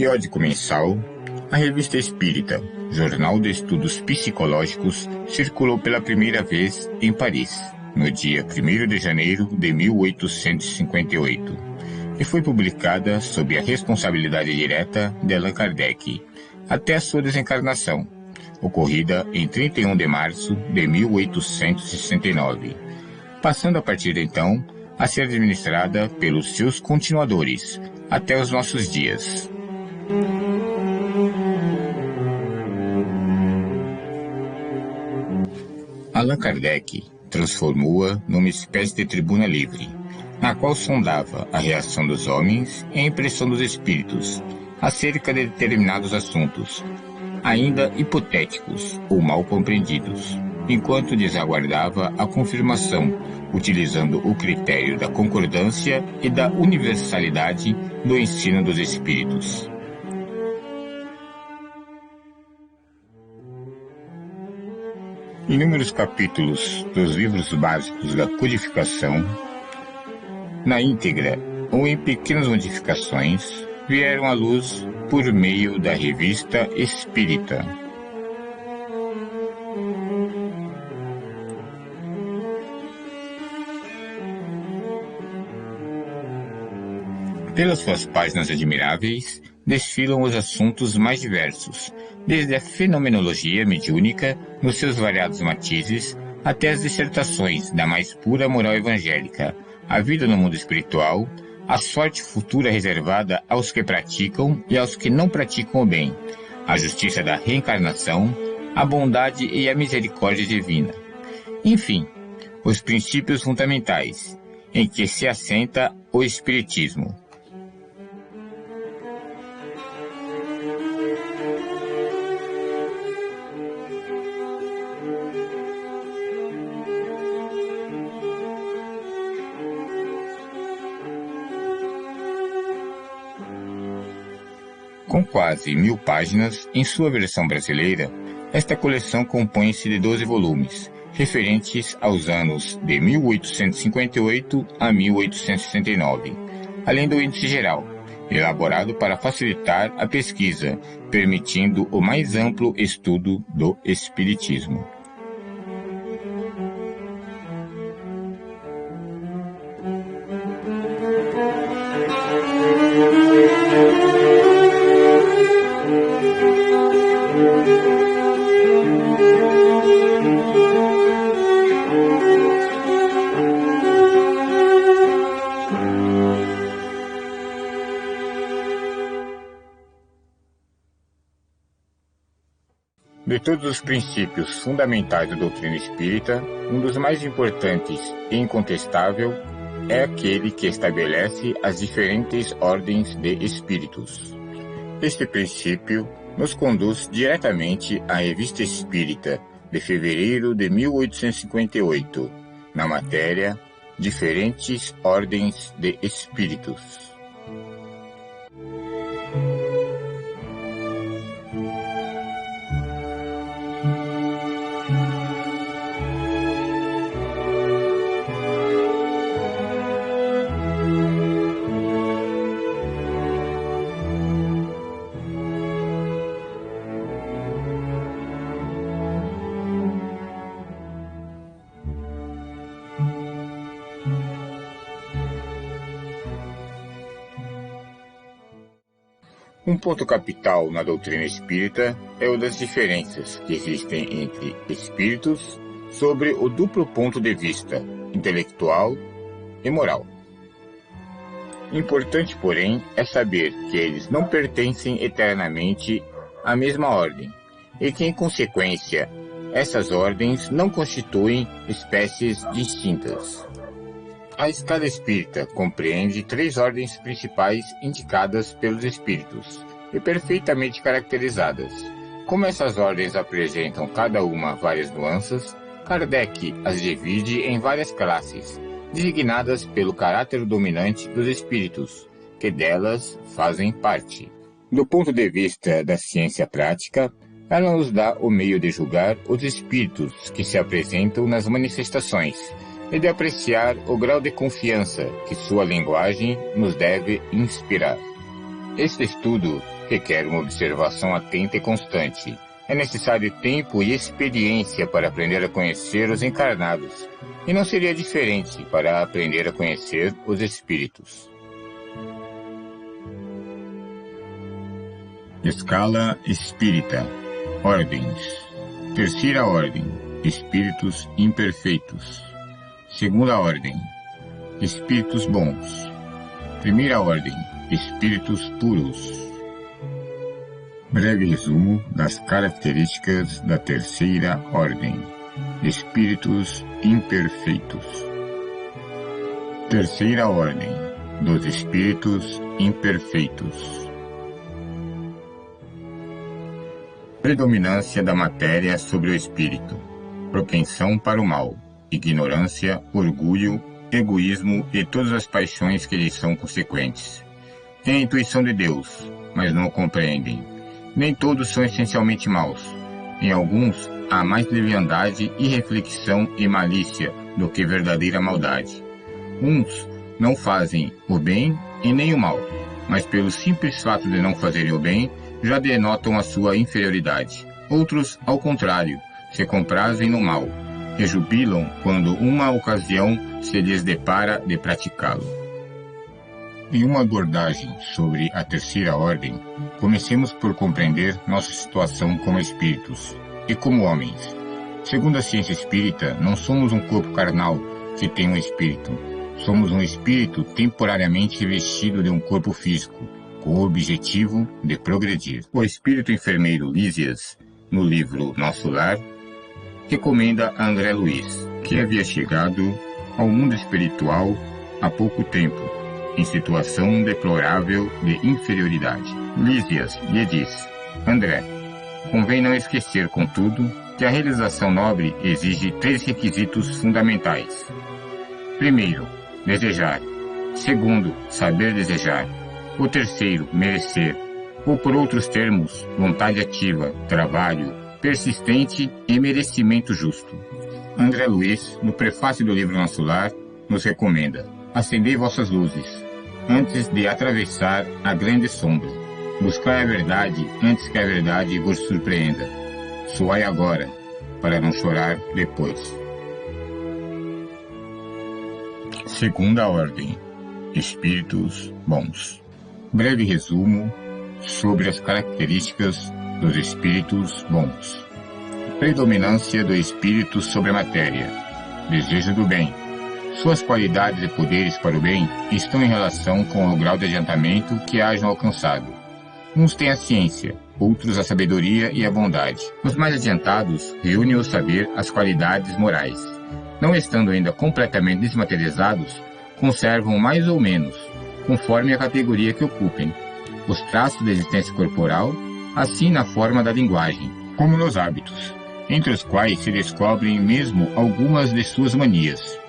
Periódico mensal, a Revista Espírita, Jornal de Estudos Psicológicos, circulou pela primeira vez em Paris, no dia 1º de janeiro de 1858, e foi publicada sob a responsabilidade direta de Allan Kardec, até a sua desencarnação, ocorrida em 31 de março de 1869, passando a partir de então a ser administrada pelos seus continuadores, até os nossos dias. Allan Kardec transformou-a numa espécie de tribuna livre, na qual sondava a reação dos homens e a impressão dos espíritos acerca de determinados assuntos, ainda hipotéticos ou mal compreendidos, enquanto desaguardava a confirmação, utilizando o critério da concordância e da universalidade do ensino dos espíritos. Inúmeros capítulos dos livros básicos da codificação, na íntegra ou em pequenas modificações, vieram à luz por meio da Revista Espírita. Pelas suas páginas admiráveis, desfilam os assuntos mais diversos, desde a fenomenologia mediúnica, nos seus variados matizes, até as dissertações da mais pura moral evangélica, a vida no mundo espiritual, a sorte futura reservada aos que praticam e aos que não praticam o bem, a justiça da reencarnação, a bondade e a misericórdia divina. Enfim, os princípios fundamentais em que se assenta o Espiritismo. Com quase 1000 páginas, em sua versão brasileira, esta coleção compõe-se de 12 volumes, referentes aos anos de 1858 a 1869, além do índice geral, elaborado para facilitar a pesquisa, permitindo o mais amplo estudo do Espiritismo. De todos os princípios fundamentais da doutrina espírita, um dos mais importantes e incontestável é aquele que estabelece as diferentes ordens de espíritos. Este princípio nos conduz diretamente à Revista Espírita de fevereiro de 1858, na matéria Diferentes Ordens de Espíritos. Um ponto capital na doutrina espírita é o das diferenças que existem entre espíritos sobre o duplo ponto de vista, intelectual e moral. Importante, porém, é saber que eles não pertencem eternamente à mesma ordem, e que, em consequência, essas ordens não constituem espécies distintas. A escala espírita compreende 3 ordens principais indicadas pelos espíritos e perfeitamente caracterizadas. Como essas ordens apresentam cada uma várias nuances, Kardec as divide em várias classes, designadas pelo caráter dominante dos espíritos, que delas fazem parte. Do ponto de vista da ciência prática, ela nos dá o meio de julgar os espíritos que se apresentam nas manifestações, e de apreciar o grau de confiança que sua linguagem nos deve inspirar. Este estudo requer uma observação atenta e constante. É necessário tempo e experiência para aprender a conhecer os encarnados, e não seria diferente para aprender a conhecer os espíritos. Escala espírita. Ordens. Terceira ordem. Espíritos imperfeitos. Segunda ordem. Espíritos bons. Primeira ordem. Espíritos puros. Breve resumo das características da terceira ordem. Espíritos imperfeitos. Terceira ordem dos espíritos imperfeitos. Predominância da matéria sobre o espírito. Propensão para o mal. Ignorância, orgulho, egoísmo e todas as paixões que lhes são consequentes. Têm a intuição de Deus, mas não o compreendem. Nem todos são essencialmente maus. Em alguns, há mais leviandade, irreflexão e malícia do que verdadeira maldade. Uns não fazem o bem e nem o mal, mas pelo simples fato de não fazerem o bem, já denotam a sua inferioridade. Outros, ao contrário, se comprazem no mal, e jubilam quando uma ocasião se lhes depara de praticá-lo. Em uma abordagem sobre a terceira ordem, comecemos por compreender nossa situação como espíritos e como homens. Segundo a ciência espírita, não somos um corpo carnal que tem um espírito. Somos um espírito temporariamente revestido de um corpo físico, com o objetivo de progredir. O espírito enfermeiro Lísias, no livro Nosso Lar, recomenda a André Luiz, que havia chegado ao mundo espiritual há pouco tempo, em situação deplorável de inferioridade. Lísias lhe diz: André, convém não esquecer, contudo, que a realização nobre exige 3 requisitos fundamentais. Primeiro, desejar. Segundo, saber desejar. O terceiro, merecer. Ou por outros termos, vontade ativa, trabalho persistente e merecimento justo. André Luiz, no prefácio do livro Nosso Lar, nos recomenda: acendei vossas luzes, antes de atravessar a grande sombra. Buscai a verdade antes que a verdade vos surpreenda. Suai agora, para não chorar depois. Segunda ordem. Espíritos bons. Breve resumo sobre as características dos espíritos bons. Predominância do espírito sobre a matéria. Desejo do bem. Suas qualidades e poderes para o bem estão em relação com o grau de adiantamento que hajam alcançado. Uns têm a ciência, outros a sabedoria e a bondade. Os mais adiantados reúnem o saber as qualidades morais. Não estando ainda completamente desmaterializados, conservam mais ou menos, conforme a categoria que ocupem, os traços da existência corporal, assim na forma da linguagem, como nos hábitos, entre os quais se descobrem mesmo algumas de suas manias.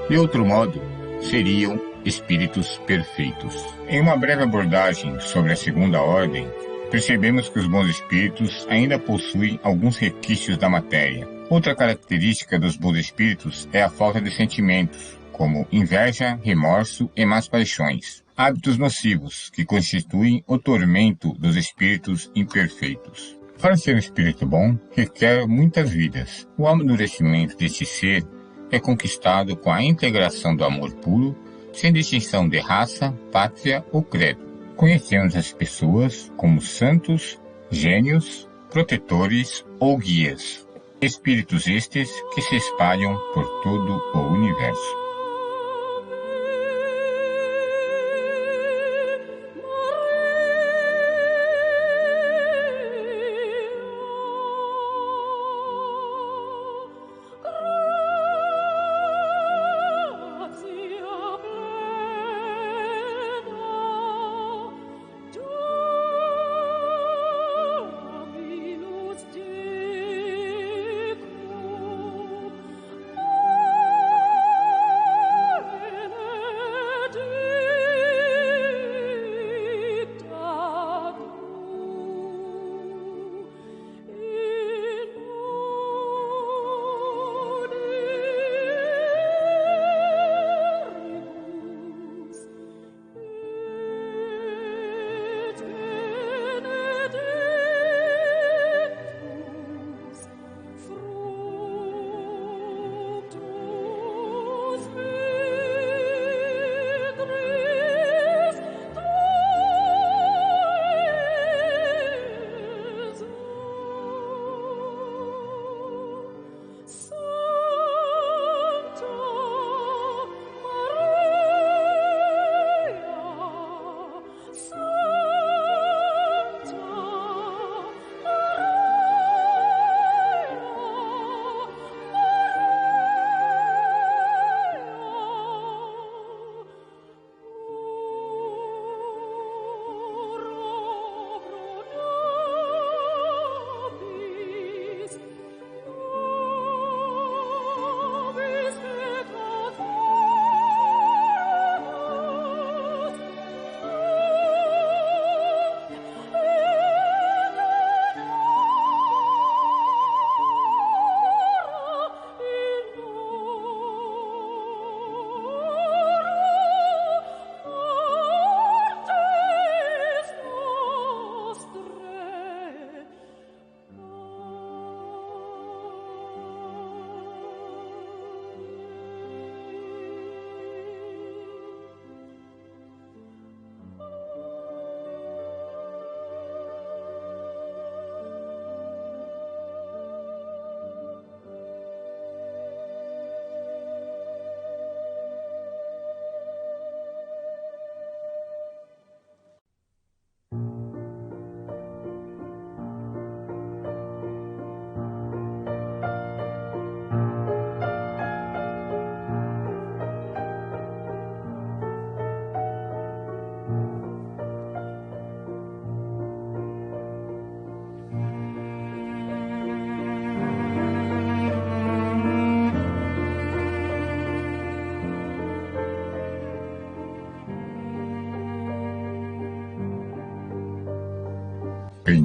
De outro modo, seriam espíritos perfeitos. Em uma breve abordagem sobre a segunda ordem, percebemos que os bons espíritos ainda possuem alguns requisitos da matéria. Outra característica dos bons espíritos é a falta de sentimentos, como inveja, remorso e más paixões. Hábitos nocivos que constituem o tormento dos espíritos imperfeitos. Para ser um espírito bom, requer muitas vidas. O amadurecimento deste ser é conquistado com a integração do amor puro, sem distinção de raça, pátria ou credo. Conhecemos as pessoas como santos, gênios, protetores ou guias. Espíritos estes que se espalham por todo o universo.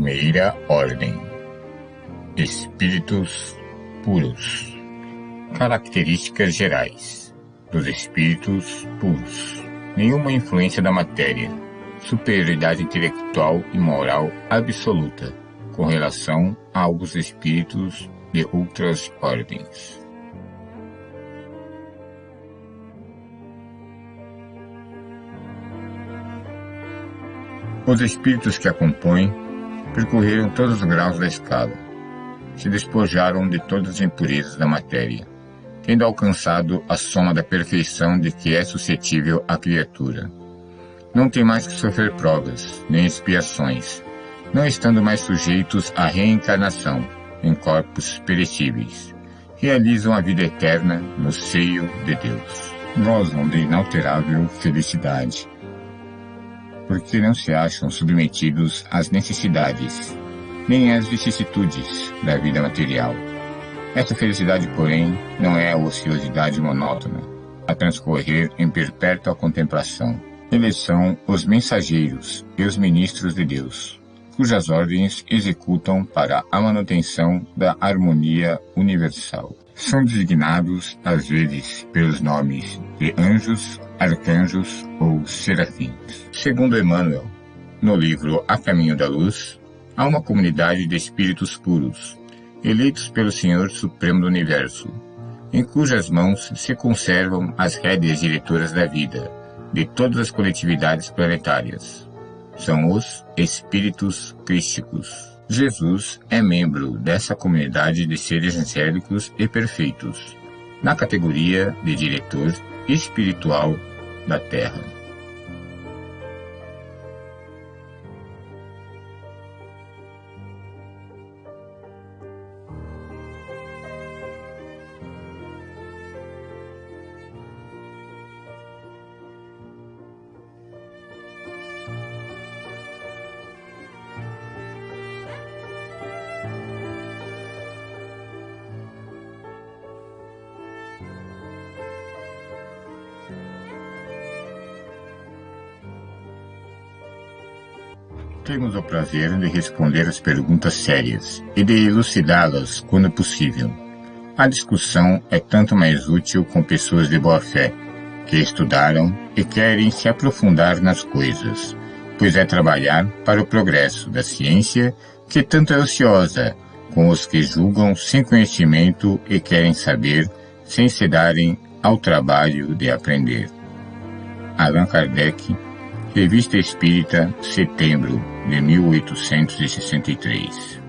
Primeira ordem: espíritos puros. Características gerais dos espíritos puros: nenhuma influência da matéria, superioridade intelectual e moral absoluta com relação aos espíritos de outras ordens. Os espíritos que a compõem percorreram todos os graus da escala, se despojaram de todas as impurezas da matéria, tendo alcançado a soma da perfeição de que é suscetível a criatura. Não tem mais que sofrer provas, nem expiações, não estando mais sujeitos à reencarnação em corpos perecíveis. Realizam a vida eterna no seio de Deus. Gozam de inalterável felicidade, porque não se acham submetidos às necessidades, nem às vicissitudes da vida material. Esta felicidade, porém, não é a ociosidade monótona, a transcorrer em perpétua contemplação. Eles são os mensageiros e os ministros de Deus, cujas ordens executam para a manutenção da harmonia universal. São designados, às vezes, pelos nomes de anjos, arcanjos ou serafins. Segundo Emmanuel, no livro A Caminho da Luz, há uma comunidade de espíritos puros, eleitos pelo Senhor Supremo do Universo, em cujas mãos se conservam as rédeas diretoras da vida de todas as coletividades planetárias. São os espíritos crísticos. Jesus é membro dessa comunidade de seres angélicos e perfeitos, na categoria de diretor espiritual da Terra. Temos o prazer de responder às perguntas sérias e de elucidá-las quando possível. A discussão é tanto mais útil com pessoas de boa fé, que estudaram e querem se aprofundar nas coisas, pois é trabalhar para o progresso da ciência que tanto é ociosa, com os que julgam sem conhecimento e querem saber sem se darem ao trabalho de aprender. Allan Kardec, Revista Espírita, setembro de 1863.